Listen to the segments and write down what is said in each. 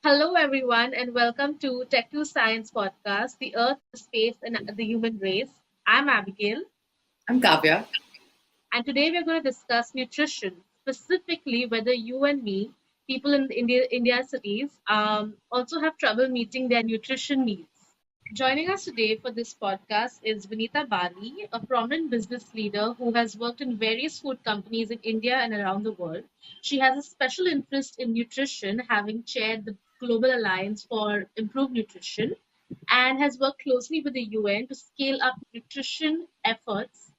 Hello, everyone, and welcome to Tech to Science podcast, the Earth, the Space, and the Human Race. I'm Abigail, I'm Kavya. and today we're going to discuss nutrition, specifically whether you and me, people in India cities, also have trouble meeting their nutrition needs. Joining us today for this podcast is Vinita Bali, a prominent business leader who has worked in various food companies in India and around the world. She has a special interest in nutrition, having chaired the Global Alliance for Improved Nutrition, and has worked closely with the UN to scale up nutrition efforts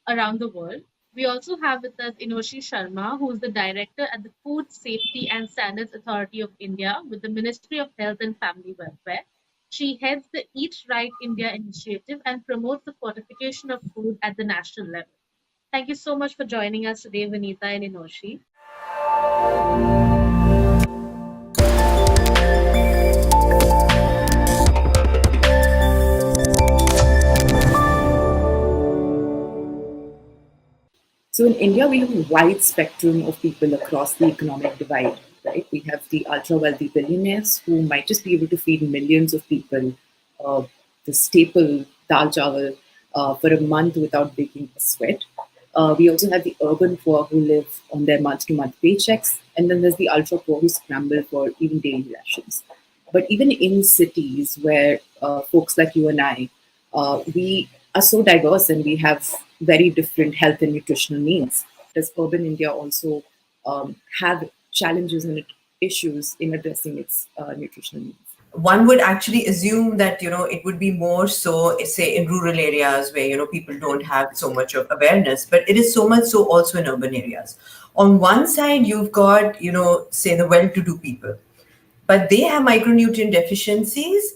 around the world. We also have with us Inoshi Sharma, who is the director at the Food Safety and Standards Authority of India with the Ministry of Health and Family Welfare. She heads the Eat Right India initiative and promotes the fortification of food at the national level. Thank you so much for joining us today, Vinita and Inoshi. So in India, we have a wide spectrum of people across the economic divide, right? We have the ultra wealthy billionaires who might just be able to feed millions of people uh, the staple dal chawal for a month without breaking a sweat. We also have the urban poor who live on their month-to-month paychecks, and then there's the ultra poor who scramble for even daily rations. But even in cities where folks like you and I, we are so diverse and we have very different health and nutritional needs. Does urban India also have challenges and issues in addressing its nutritional needs? One would actually assume that it would be more so, say, in rural areas where people don't have so much of awareness, but it is so much so also in urban areas. On one side, you've got say the well-to-do people, but they have micronutrient deficiencies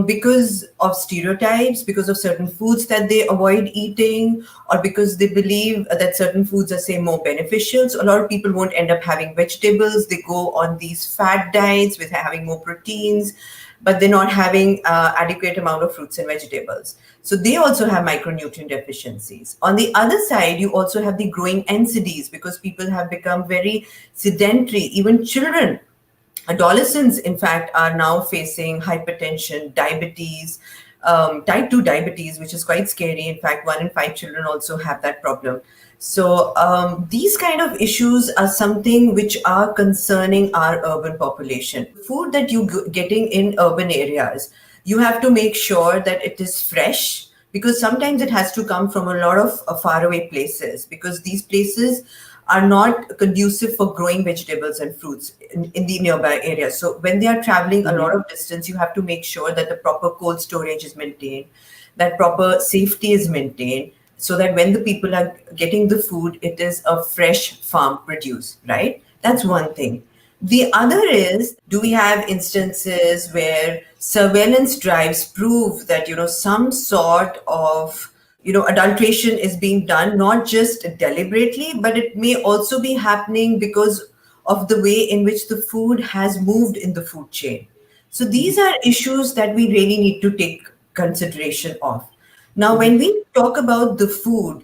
because of stereotypes, because of certain foods that they avoid eating, or because they believe that certain foods are, say, more beneficial. So a lot of people won't end up having vegetables. They go on these fat diets with having more proteins, but they're not having adequate amount of fruits and vegetables. So they also have micronutrient deficiencies. On the other side, you also have the growing NCDs because people have become very sedentary. Even children, adolescents, in fact, are now facing hypertension, diabetes, type 2 diabetes, which is quite scary. In fact, 1 in 5 children also have that problem. So these kind of issues are something which are concerning our urban population. Food that you're getting in urban areas, you have to make sure that it is fresh, because sometimes it has to come from a lot of faraway places, because these places are not conducive for growing vegetables and fruits in the nearby area. So when they are traveling a lot of distance, you have to make sure that the proper cold storage is maintained, that proper safety is maintained, so that when the people are getting the food, it is a fresh farm produce, right? That's one thing. The other is, do we have instances where surveillance drives prove that, some sort of adulteration is being done, not just deliberately, but it may also be happening because of the way in which the food has moved in the food chain. So these are issues that we really need to take consideration of. Now, when we talk about the food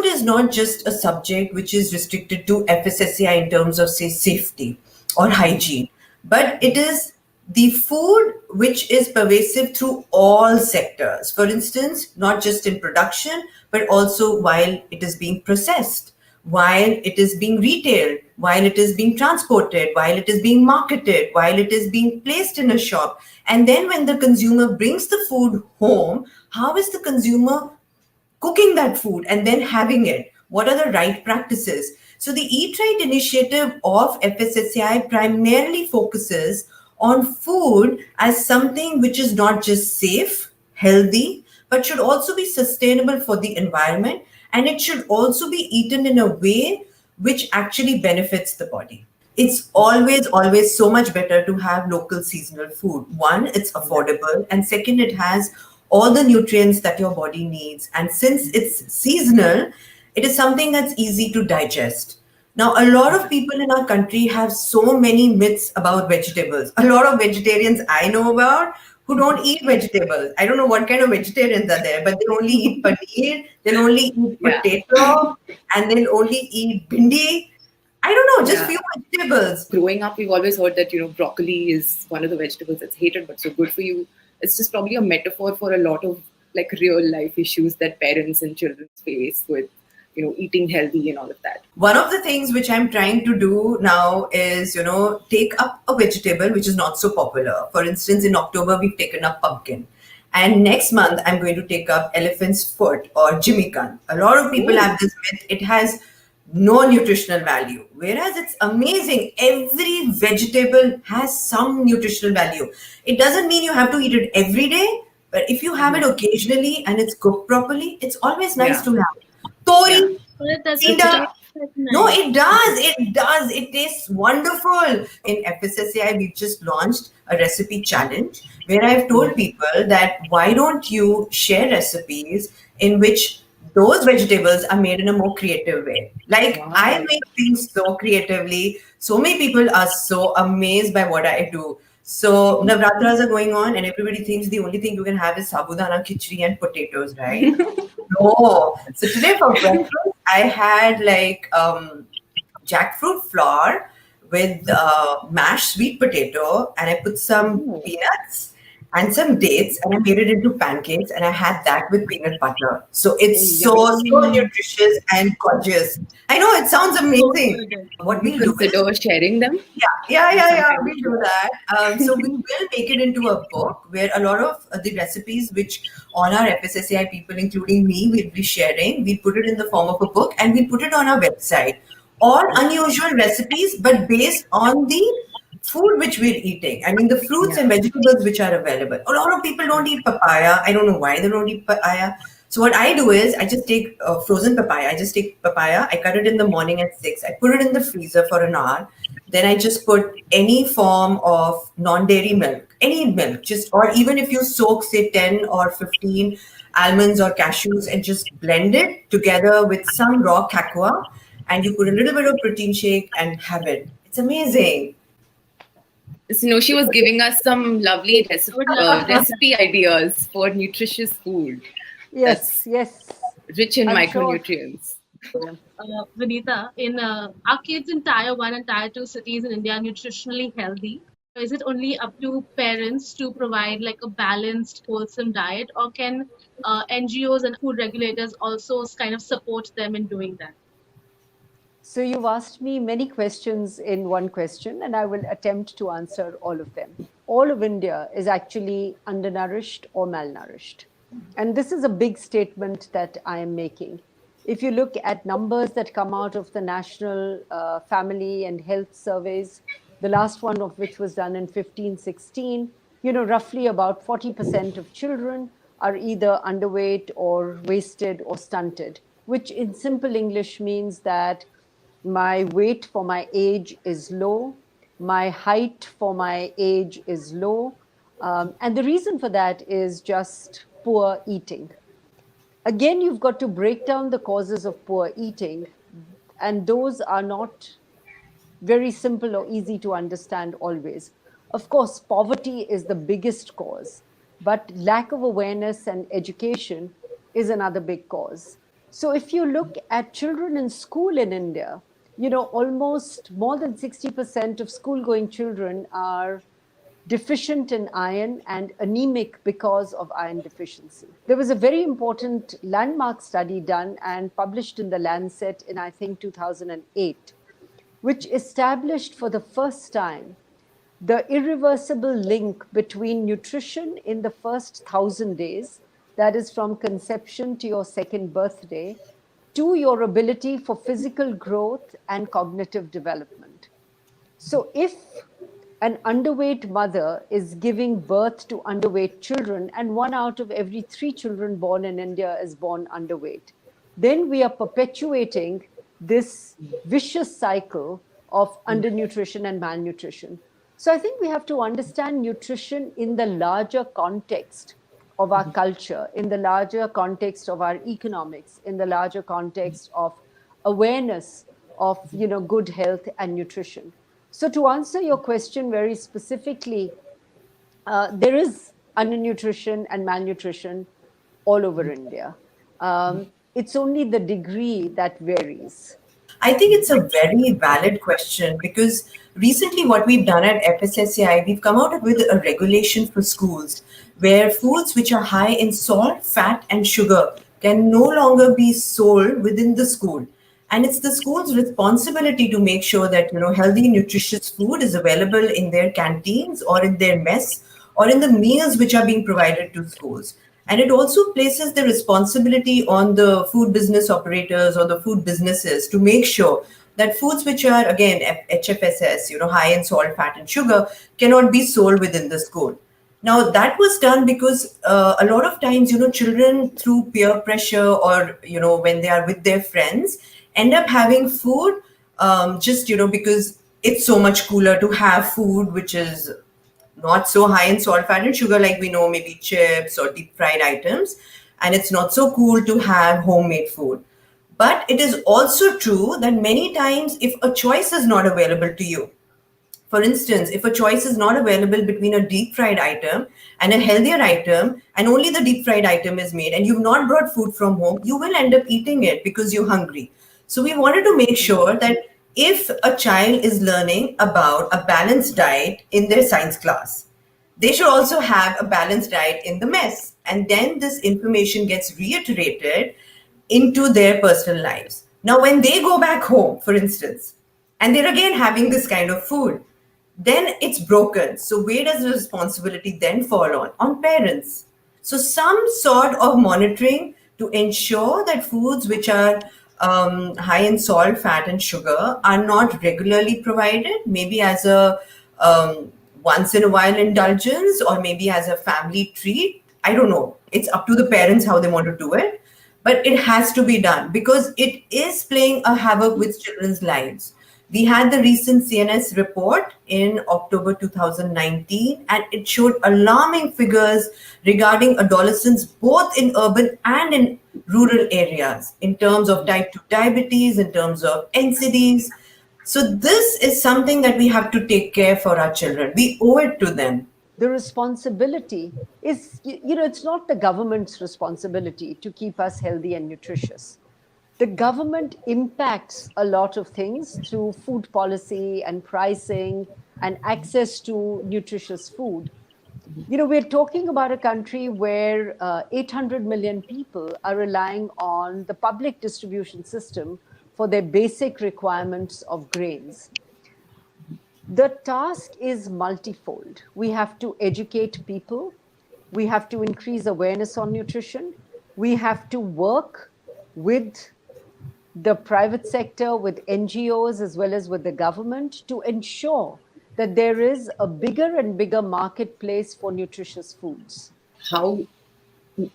is not just a subject which is restricted to FSSAI in terms of, say, safety or hygiene, but it is the food which is pervasive through all sectors. For instance, not just in production, but also while it is being processed, while it is being retailed, while it is being transported, while it is being marketed, while it is being placed in a shop. And then when the consumer brings the food home, how is the consumer cooking that food and then having it? What are the right practices? So the Eat Right initiative of FSSAI primarily focuses on food as something which is not just safe, healthy, but should also be sustainable for the environment, and it should also be eaten in a way which actually benefits the body. It's always so much better to have local seasonal food. One, it's affordable, and second, it has all the nutrients that your body needs. And since it's seasonal, it is something that's easy to digest. Now, a lot of people in our country have so many myths about vegetables. A lot of vegetarians I know about who don't eat vegetables. I don't know what kind of vegetarians are there, but they only eat paneer, they only eat Yeah. potato, and they'll only eat bhindi. I don't know, just Yeah. few vegetables. Growing up, we've always heard that, broccoli is one of the vegetables that's hated but so good for you. It's just probably a metaphor for a lot of like real life issues that parents and children face with, eating healthy and all of that. One of the things which I'm trying to do now is, take up a vegetable which is not so popular. For instance, in October, we've taken up pumpkin. And next month, I'm going to take up elephant's foot or jimmican. A lot of people Ooh. have this myth. It has no nutritional value, whereas it's amazing. Every vegetable has some nutritional value. It doesn't mean you have to eat it every day, but if you have it occasionally and it's cooked properly, it's always nice Yeah. to have. Yeah. Tori, But it doesn't Cedar. taste that No, nice. it does. It does. It tastes wonderful. In FSSAI, we've just launched a recipe challenge where I've told people that why don't you share recipes in which those vegetables are made in a more creative way. Like Wow. I make things so creatively. So many people are so amazed by what I do. So Navratras are going on, and everybody thinks the only thing you can have is sabudana khichdi and potatoes, right? No. So today for breakfast, I had like jackfruit flour with mashed sweet potato, and I put some Ooh. peanuts and some dates, and I made it into pancakes, and I had that with peanut butter. So it's so Yummy. nutritious and gorgeous. I know it sounds So amazing. good. What Would you we'll do is consider sharing them? yeah. Sometime. We'll do that. So we will make it into a book where a lot of the recipes which all our FSSAI people, including me, will be sharing. We put it in the form of a book and we put it on our website. All unusual recipes, but based on the food which we're eating. I mean, the fruits Yeah. and vegetables which are available. A lot of people don't eat papaya. I don't know why they don't eat papaya. So what I do is I just take frozen papaya. I just take papaya. I cut it in the morning at 6. I put it in the freezer for an hour. Then I just put any form of non-dairy milk, any milk, just or even if you soak say 10 or 15 almonds or cashews and just blend it together with some raw cacao, and you put a little bit of protein shake and have it. It's amazing. She was giving us some lovely I would love to try that. recipe ideas for nutritious food Yes, that's yes, rich in I'm sure. micronutrients. Vanita, in are kids in Tier 1 and Tier 2 cities in India nutritionally healthy? Or is it only up to parents to provide like a balanced, wholesome diet, or can NGOs and food regulators also kind of support them in doing that? So you've asked me many questions in one question, and I will attempt to answer all of them. All of India is actually undernourished or malnourished. And this is a big statement that I am making. If you look at numbers that come out of the National Family and Health Surveys, the last one of which was done in 15-16, roughly about 40% of children are either underweight or wasted or stunted, which in simple English means that my weight for my age is low, my height for my age is low. And the reason for that is just poor eating. Again, you've got to break down the causes of poor eating, and those are not very simple or easy to understand always. Of course, poverty is the biggest cause, but lack of awareness and education is another big cause. So if you look at children in school in India, almost more than 60% of school going children are deficient in iron and anemic because of iron deficiency. There was a very important landmark study done and published in the Lancet in, I think, 2008, which established for the first time the irreversible link between nutrition in the first 1,000 days, that is from conception to your second birthday, to your ability for physical growth and cognitive development. So if an underweight mother is giving birth to underweight children, and 1 out of every 3 children born in India is born underweight, then we are perpetuating this vicious cycle of undernutrition and malnutrition. So I think we have to understand nutrition in the larger context of our culture, in the larger context of our economics, in the larger context of awareness of good health and nutrition. So to answer your question very specifically, there is undernutrition and malnutrition all over India. It's only the degree that varies. I think it's a very valid question because recently what we've done at FSSAI, we've come out with a regulation for schools where foods which are high in salt, fat, and sugar can no longer be sold within the school. And it's the school's responsibility to make sure that healthy, nutritious food is available in their canteens or in their mess or in the meals which are being provided to schools. And it also places the responsibility on the food business operators or the food businesses to make sure that foods which are, again, HFSS, high in salt, fat, and sugar, cannot be sold within the school. Now, that was done because a lot of times, children through peer pressure or, when they are with their friends, end up having food just, because it's so much cooler to have food which is not so high in salt, fat, and sugar, like we know, maybe chips or deep fried items. And it's not so cool to have homemade food. But it is also true that many times, if a choice is not available to you, for instance, if a choice is not available between a deep fried item and a healthier item, and only the deep fried item is made, and you've not brought food from home, you will end up eating it because you're hungry. So we wanted to make sure that if a child is learning about a balanced diet in their science class, they should also have a balanced diet in the mess. And then this information gets reiterated into their personal lives. Now, when they go back home, for instance, and they're again having this kind of food, then it's broken. So where does the responsibility then fall on? On parents. So some sort of monitoring to ensure that foods which are high in salt, fat, and sugar are not regularly provided, maybe as a once in a while indulgence or maybe as a family treat. I don't know. It's up to the parents how they want to do it. But it has to be done because it is playing a havoc with children's lives. We had the recent CNS report in October 2019, and it showed alarming figures regarding adolescents both in urban and in rural areas in terms of type 2 diabetes, in terms of NCDs. So this is something that we have to take care for our children. We owe it to them. The responsibility is, it's not the government's responsibility to keep us healthy and nutritious. The government impacts a lot of things through food policy and pricing and access to nutritious food. We're talking about a country where 800 million people are relying on the public distribution system for their basic requirements of grains. The task is multifold. We have to educate people. We have to increase awareness on nutrition. We have to work with the private sector, with NGOs, as well as with the government to ensure that there is a bigger and bigger marketplace for nutritious foods. How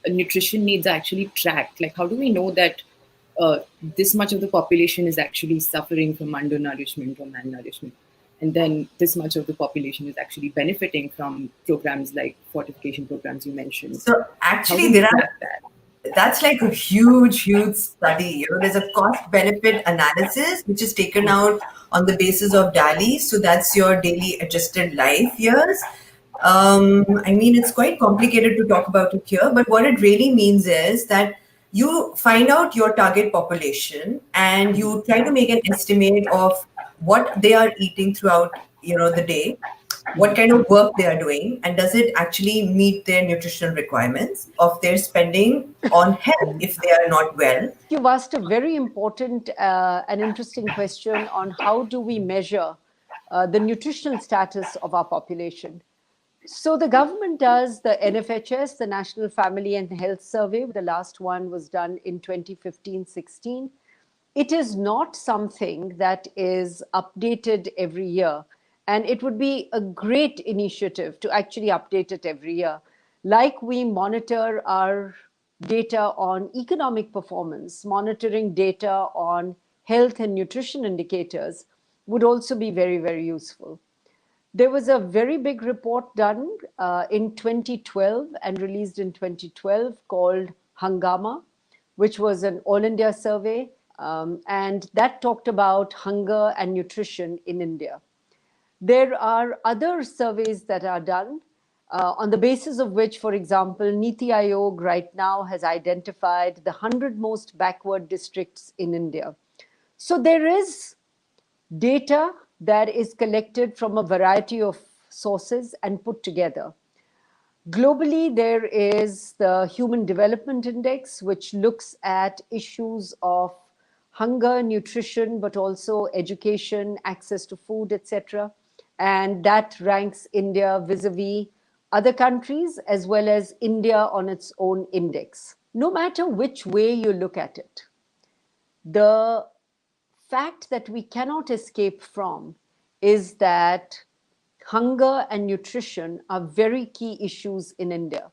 nutrition needs are actually tracked? Like, how do we know that this much of the population is actually suffering from undernourishment or malnourishment? And then this much of the population is actually benefiting from programs like fortification programs you mentioned. So actually, that's like a huge, huge study. There's a cost benefit analysis which is taken out on the basis of DALY. So that's your daily adjusted life years. I mean, it's quite complicated to talk about it here, but what it really means is that you find out your target population and you try to make an estimate of what they are eating throughout, the day, what kind of work they are doing, and does it actually meet their nutritional requirements of their spending on health if they are not well. You've asked a very important and interesting question on how do we measure the nutritional status of our population. So the government does the NFHS, the National Family and Health Survey. The last one was done in 2015-16. It is not something that is updated every year. And it would be a great initiative to actually update it every year. Like we monitor our data on economic performance, monitoring data on health and nutrition indicators would also be very, very useful. There was a very big report done in 2012 and released in 2012 called Hangama, which was an all India survey. And that talked about hunger and nutrition in India. There are other surveys that are done on the basis of which, for example, Niti Aayog right now has identified the 100 most backward districts in India. So there is data that is collected from a variety of sources and put together. Globally, there is the Human Development Index, which looks at issues of hunger, nutrition, but also education, access to food, etc. And that ranks India vis-a-vis other countries, as well as India on its own index. No matter which way you look at it, the fact that we cannot escape from is that hunger and nutrition are very key issues in India.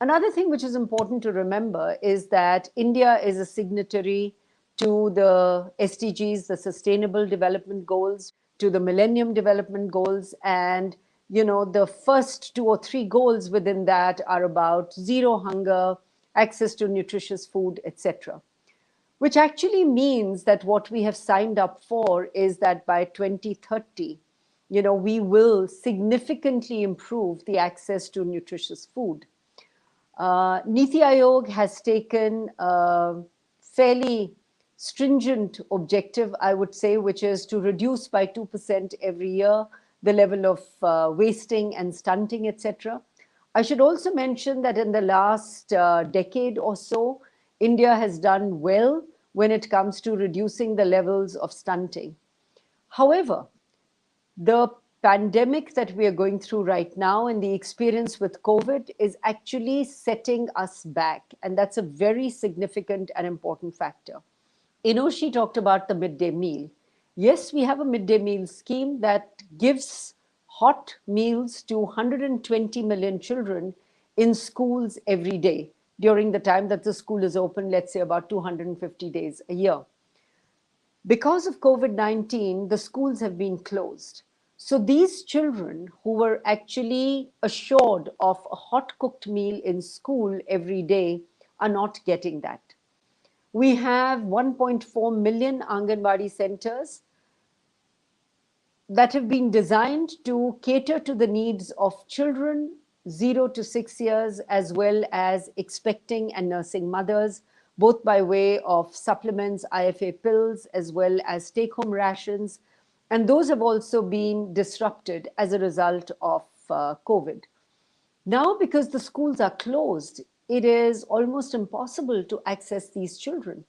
Another thing which is important to remember is that India is a signatory to the SDGs, the Sustainable Development Goals, to the Millennium Development Goals, and the first 2 or 3 goals within that are about zero hunger, access to nutritious food, etc. Which actually means that what we have signed up for is that by 2030, we will significantly improve the access to nutritious food. Niti Aayog has taken a fairly stringent objective, I would say, which is to reduce by 2% every year the level of wasting and stunting, etc. I should also mention that in the last decade or so, India has done well when it comes to reducing the levels of stunting. However, the pandemic that we are going through right now and the experience with COVID is actually setting us back. And that's a very significant and important factor. Inoshi talked about the midday meal. Yes, we have a midday meal scheme that gives hot meals to 120 million children in schools every day during the time that the school is open, let's say about 250 days a year. Because of COVID-19, the schools have been closed. So these children who were actually assured of a hot cooked meal in school every day are not getting that. We have 1.4 million Anganwadi centers that have been designed to cater to the needs of children 0 to 6 years, as well as expecting and nursing mothers, both by way of supplements, IFA pills, as well as take-home rations. And those have also been disrupted as a result of COVID. Now, because the schools are closed, it is almost impossible to access these children.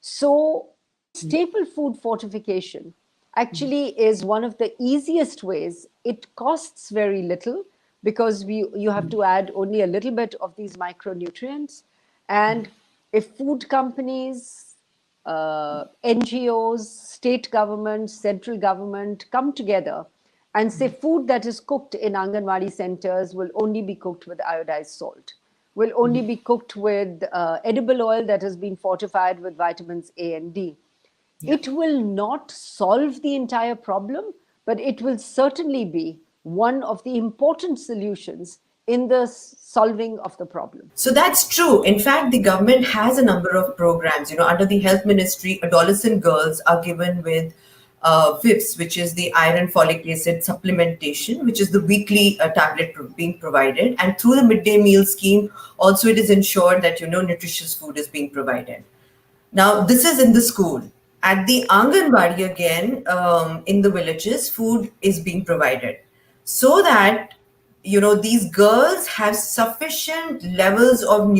So staple food fortification actually is one of the easiest ways. It costs very little because you have to add only a little bit of these micronutrients. And if food companies, NGOs, state government, central government come together and say food that is cooked in Anganwadi centers will only be cooked with iodized salt, will only be cooked with edible oil that has been fortified with vitamins A and D. Yeah. It will not solve the entire problem, but it will certainly be one of the important solutions in the solving of the problem. So that's true. In fact, the government has a number of programs. Under the health ministry, adolescent girls are given with VIPS, which is the iron folic acid supplementation, which is the weekly tablet being provided. And through the midday meal scheme, also it is ensured that, nutritious food is being provided. Now, this is in the school. At the Anganwadi again, in the villages, food is being provided so that, these girls have sufficient levels of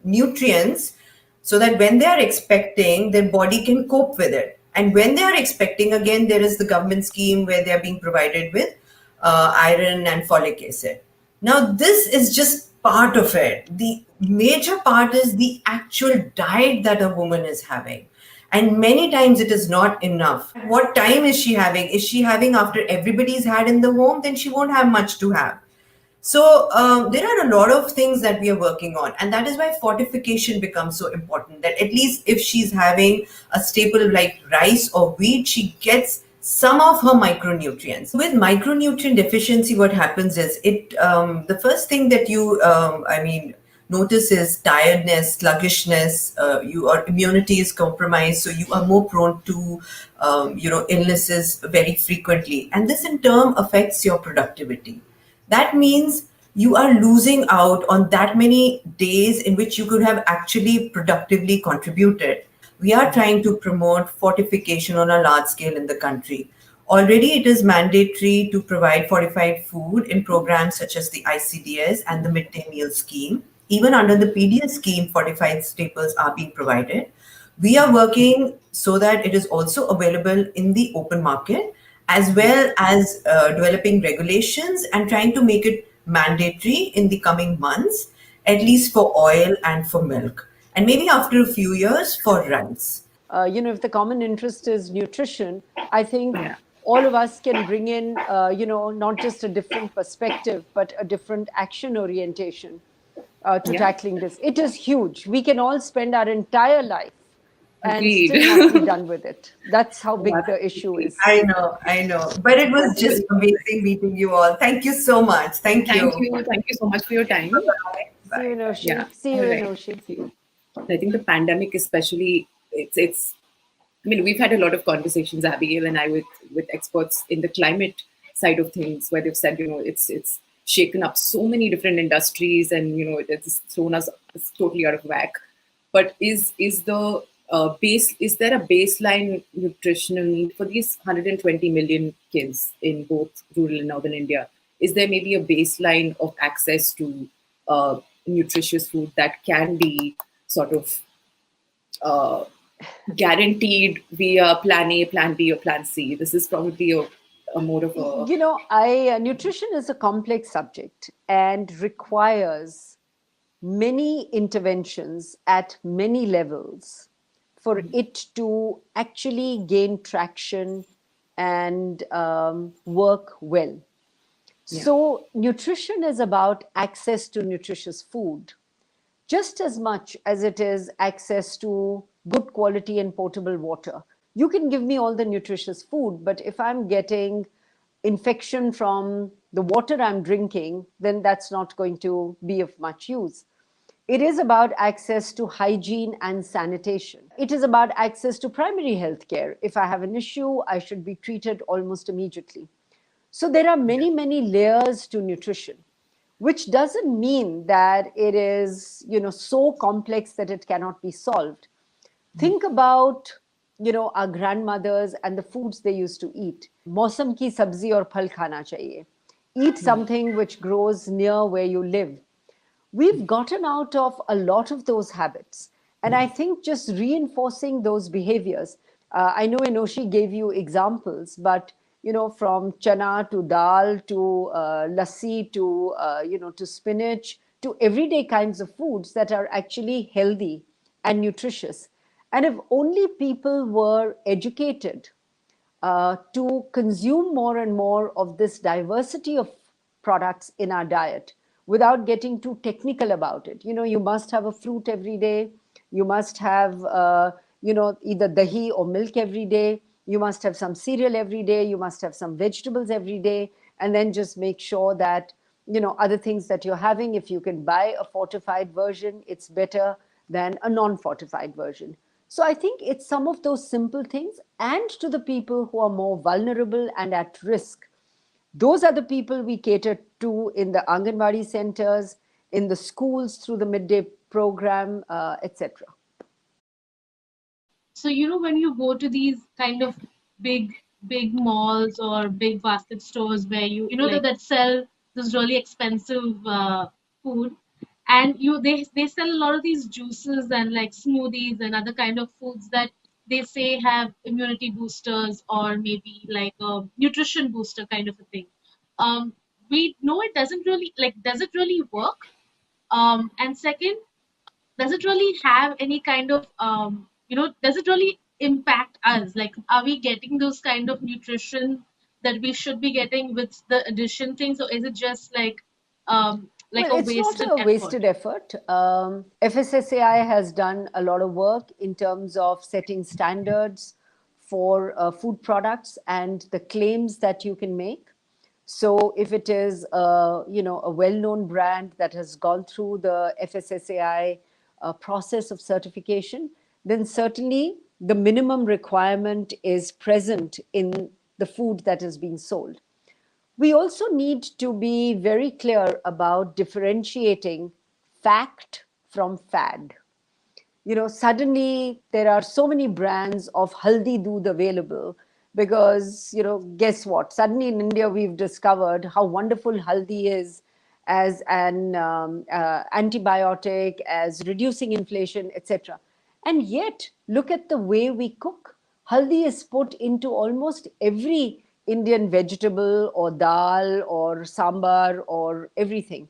nutrients so that when they are expecting, their body can cope with it. And when they are expecting, again, there is the government scheme where they are being provided with iron and folic acid. Now, this is just part of it. The major part is the actual diet that a woman is having. And many times it is not enough. What time is she having? Is she having after everybody's had in the home? Then she won't have much to have. So there are a lot of things that we are working on. And that is why fortification becomes so important. That at least if she's having a staple like rice or wheat, she gets some of her micronutrients. With micronutrient deficiency, what happens is the first thing that you, notice is tiredness, sluggishness, your immunity is compromised. So you are more prone to, illnesses very frequently. And this in turn affects your productivity. That means you are losing out on that many days in which you could have actually productively contributed. we are trying to promote fortification on a large scale in the country. Already, it is mandatory to provide fortified food in programs such as the ICDS and the midday meal scheme. Even under the PDS scheme, fortified staples are being provided. We are working so that it is also available in the open market, as well as developing regulations and trying to make it mandatory in the coming months, at least for oil and for milk, and maybe after a few years for rice. If the common interest is nutrition, I think Yeah. all of us can bring in, not just a different perspective, but a different action orientation to Yeah. tackling this. It is huge. We can all spend our entire life and Agreed. still not be done with it. That's how big the issue Absolutely. is. I know. But it was just amazing meeting you all. Thank you so much. Thank Thank you. you. Thank you so much for your time. Bye. See you, Bye. Yeah. Inoshi. See you, All right. Inoshi. See you. I think the pandemic, especially, it's. I mean, we've had a lot of conversations, Abigail and I, with experts in the climate side of things, where they've said, it's shaken up so many different industries, and it's thrown us totally out of whack. But is there a baseline nutritional need for these 120 million kids in both rural and urban India? Is there maybe a baseline of access to nutritious food that can be sort of guaranteed via plan A, plan B, or plan C? This is probably a more of a Nutrition is a complex subject and requires many interventions at many levels for it to actually gain traction and work well. Yeah. So, nutrition is about access to nutritious food just as much as it is access to good quality and potable water. You can give me all the nutritious food, but if I'm getting infection from the water I'm drinking, then that's not going to be of much use. It is about access to hygiene and sanitation. It is about access to primary health care. If I have an issue, I should be treated almost immediately. So there are many, many layers to nutrition, which doesn't mean that it is, so complex that it cannot be solved. Think about, our grandmothers and the foods they used to eat. Mausam ki sabzi aur phal khana chahiye. Eat something which grows near where you live. We've gotten out of a lot of those habits. And I think just reinforcing those behaviors. I know Inoshi gave you examples, but from chana to dal to lassi to to spinach to everyday kinds of foods that are actually healthy and nutritious. And if only people were educated to consume more and more of this diversity of products in our diet without getting too technical about it. You must have a fruit every day. You must have, either dahi or milk every day. You must have some cereal every day. You must have some vegetables every day. And then just make sure that, other things that you're having, if you can buy a fortified version, it's better than a non-fortified version. So I think it's some of those simple things. And to the people who are more vulnerable and at risk, those are the people we cater to in the Anganwadi centers, in the schools through the midday program, etc. So, when you go to these kind of big, big malls or big basket stores where that sell this really expensive food, and they sell a lot of these juices and like smoothies and other kind of foods that they say have immunity boosters or maybe like a nutrition booster kind of a thing. We know it doesn't really does it really work? And second, does it really have any kind of does it really impact us, like are we getting those kind of nutrition that we should be getting with the addition things, or is it just like Well, a it's not wasted a effort? wasted effort. FSSAI has done a lot of work in terms of setting standards for food products and the claims that you can make. So if it is a well-known brand that has gone through the FSSAI process of certification, then certainly the minimum requirement is present in the food that is being sold. We also need to be very clear about differentiating fact from fad. Suddenly there are so many brands of haldi doodh available because, guess what? Suddenly in India, we've discovered how wonderful haldi is as an antibiotic, as reducing inflation, etc. And yet, look at the way we cook. Haldi is put into almost every Indian vegetable or dal or sambar or everything.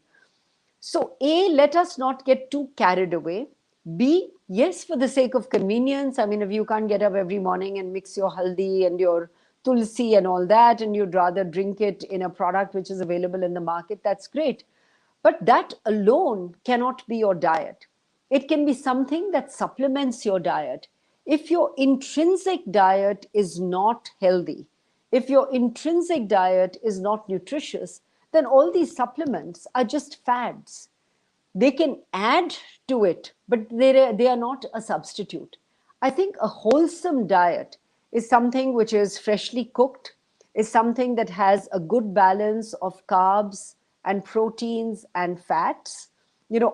So, A, let us not get too carried away. B, yes, for the sake of convenience. I mean, if you can't get up every morning and mix your haldi and your tulsi and all that, and you'd rather drink it in a product which is available in the market, that's great. But that alone cannot be your diet. It can be something that supplements your diet. If your intrinsic diet is not healthy, if your intrinsic diet is not nutritious, then all these supplements are just fads. They can add to it, but they are not a substitute. I think a wholesome diet is something which is freshly cooked, is something that has a good balance of carbs and proteins and fats.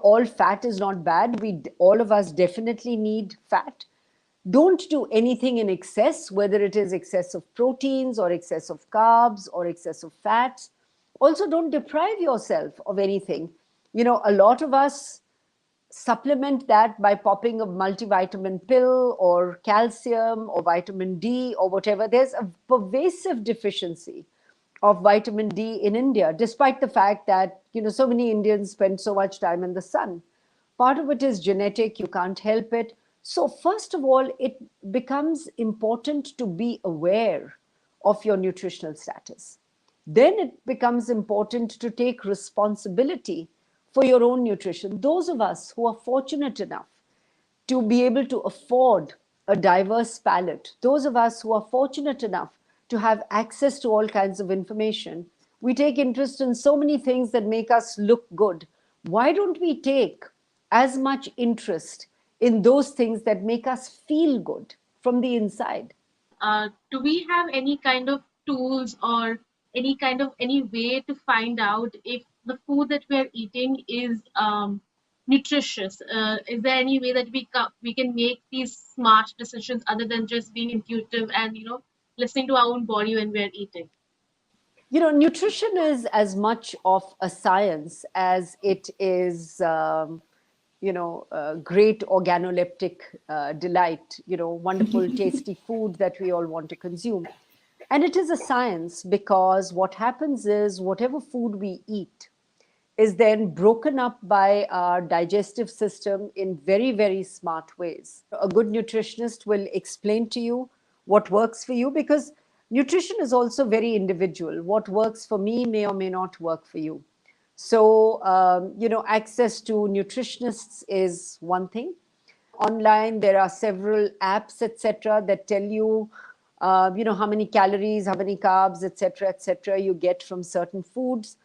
All fat is not bad. All of us definitely need fat. Don't do anything in excess, whether it is excess of proteins or excess of carbs or excess of fats. Also, don't deprive yourself of anything. A lot of us supplement that by popping a multivitamin pill or calcium or vitamin D or whatever. There's a pervasive deficiency of vitamin D in India, despite the fact that, so many Indians spend so much time in the sun. Part of it is genetic, you can't help it. So, first of all, it becomes important to be aware of your nutritional status. Then it becomes important to take responsibility for your own nutrition. Those of us who are fortunate enough to be able to afford a diverse palette, those of us who are fortunate enough to have access to all kinds of information, we take interest in so many things that make us look good. Why don't we take as much interest in those things that make us feel good from the inside? Do we have any kind of tools or any way to find out if the food that we are eating is nutritious? Is there any way that we can make these smart decisions other than just being intuitive and listening to our own body when we are eating? Nutrition is as much of a science as it is, great organoleptic delight, wonderful, tasty food that we all want to consume. And it is a science because what happens is whatever food we eat is then broken up by our digestive system in very, very smart ways. A good nutritionist will explain to you what works for you because nutrition is also very individual. What works for me may or may not work for you. So, access to nutritionists is one thing. Online, there are several apps, etc., that tell you, how many calories, how many carbs, etc., you get from certain foods.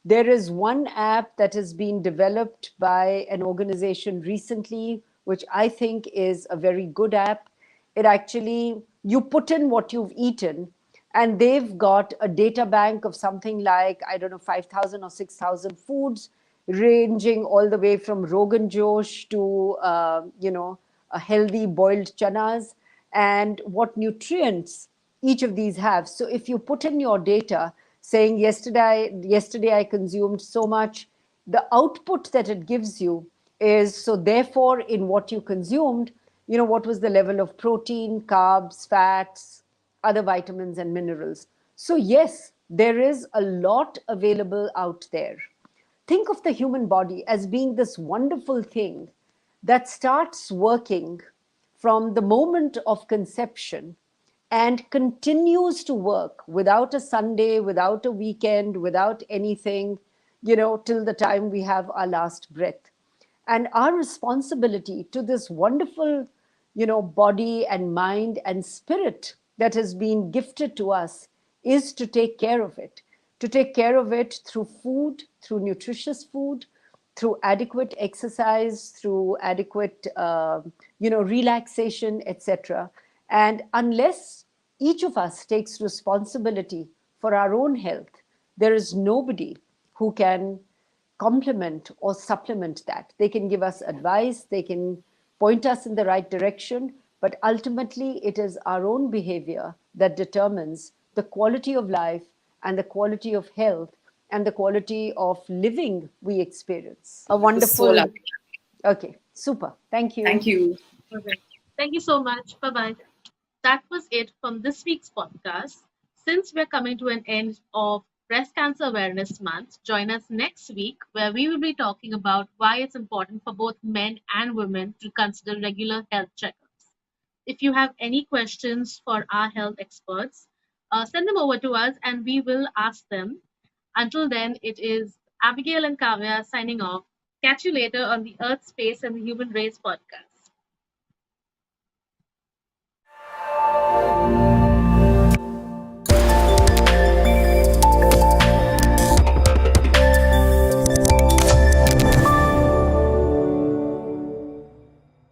There is one app that has been developed by an organization recently, which I think is a very good app. It actually, you put in what you've eaten, and they've got a data bank of something like, I don't know, 5,000 or 6,000 foods, ranging all the way from Rogan Josh to, a healthy boiled chanas, and what nutrients each of these have. So if you put in your data saying yesterday I consumed so much, the output that it gives you is, so therefore in what you consumed, what was the level of protein, carbs, fats, other vitamins and minerals. So yes, there is a lot available out there. Think of the human body as being this wonderful thing that starts working from the moment of conception and continues to work without a Sunday, without a weekend, without anything, till the time we have our last breath. And our responsibility to this wonderful, body and mind and spirit that has been gifted to us is to take care of it. To take care of it through food, through nutritious food, through adequate exercise, through adequate, relaxation, etc. And unless each of us takes responsibility for our own health, there is nobody who can complement or supplement that. They can give us advice, they can point us in the right direction, but ultimately it is our own behavior that determines the quality of life and the quality of health and the quality of living we experience. A This is so wonderful. lovely. Okay, super. Thank you. Thank you. Okay. Thank you so much. Bye bye. That was it from this week's podcast. Since we're coming to an end of Breast Cancer Awareness Month, join us next week where we will be talking about why it's important for both men and women to consider regular health checkups. If you have any questions for our health experts, send them over to us and we will ask them. Until then, it is Abigail and Kavya signing off. Catch you later on the Earth, Space, and the Human Race podcast.